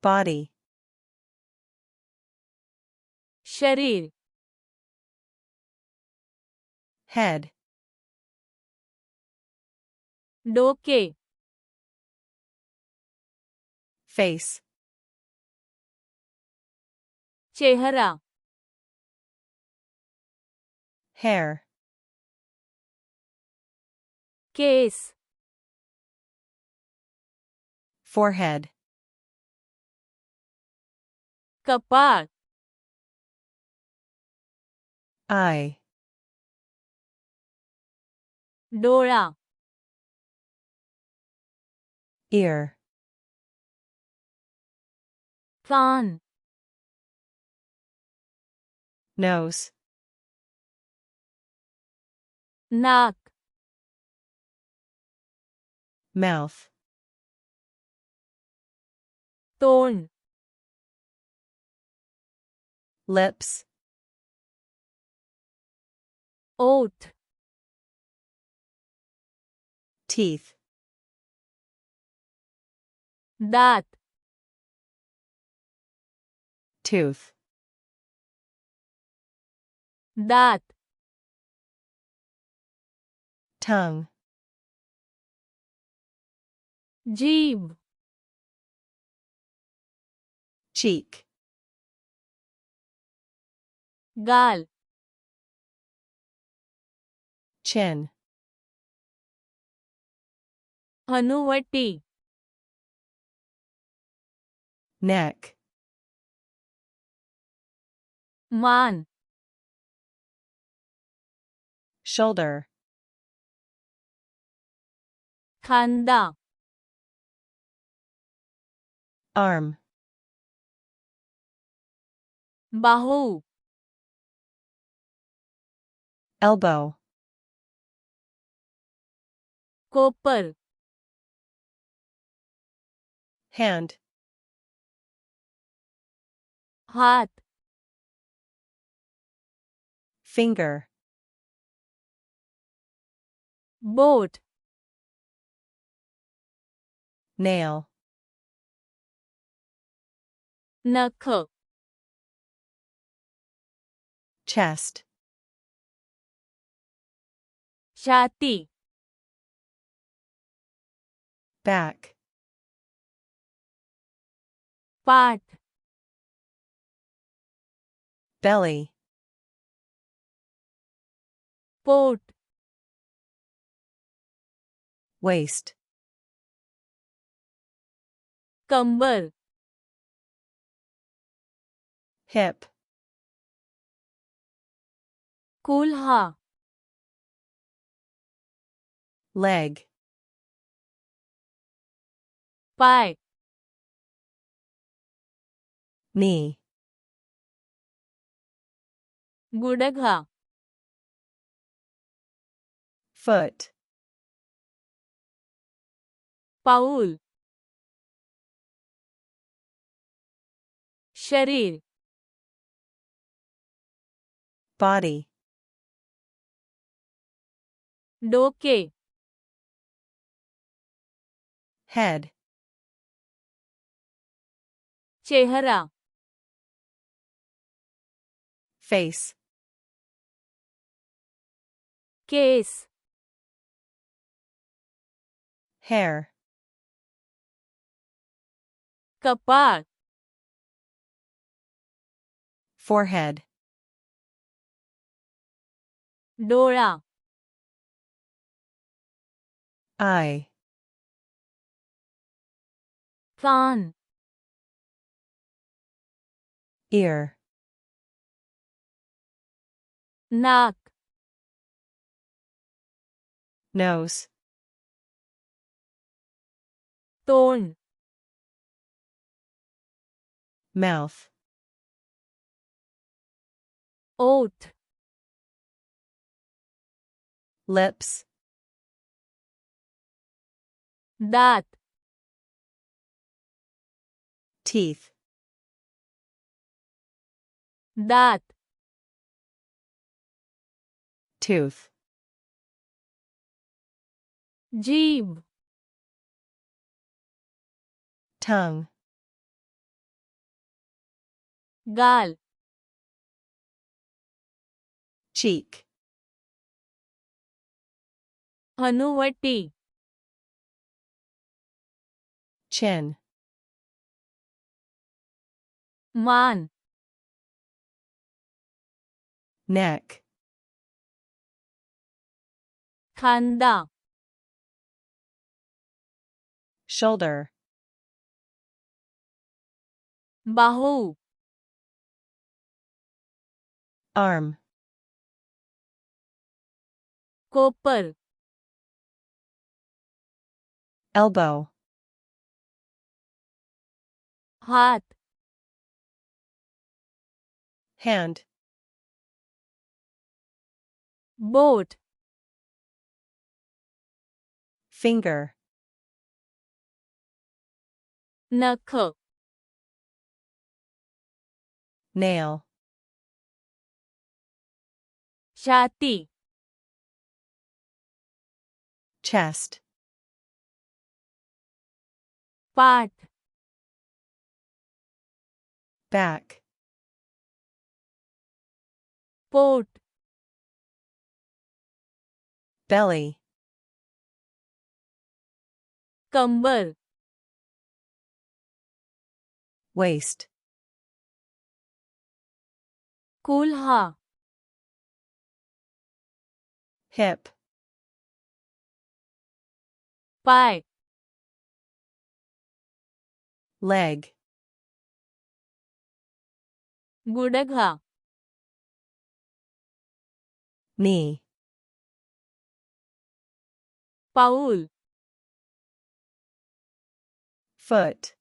body, शरीर, head, डोके, face, चेहरा, hair, केस, forehead, कपाळ, eye, डोळा, ear, कान, nose, नाक, mouth, तोंड, lips, ओठ, teeth, दात, tooth, दात, tongue, जीभ, cheek, गाल, chin, हनुवटी, neck, मान, shoulder, खांदा, arm, बाहू, elbow, कोपर, hand, हात, finger, बोट, nail, नख, chest, छाती, back, पाठ, belly, पोट, waist, कंबर, hip, कूल्हा, leg, पाय, knee, गुडघा, foot, पाऊल, शरीर, body, डोके, head, चेहरा, face, केस, hair, कपाळ, forehead, डोळा, eye, कान, ear, नाक, nose, तोंड, mouth, ओठ, lips, दात, teeth, दात, tooth, जीभ, tongue, गाल cheek, हनुवटी chin, मान neck, खांदा shoulder, बाहू arm, कोपर elbow, हात hand, बोट finger, नख nail, छाती chest, पाठ back, पोट belly, कंबर waist, कुल्हा hip, पाय leg, गुडघा knee, पाऊल foot,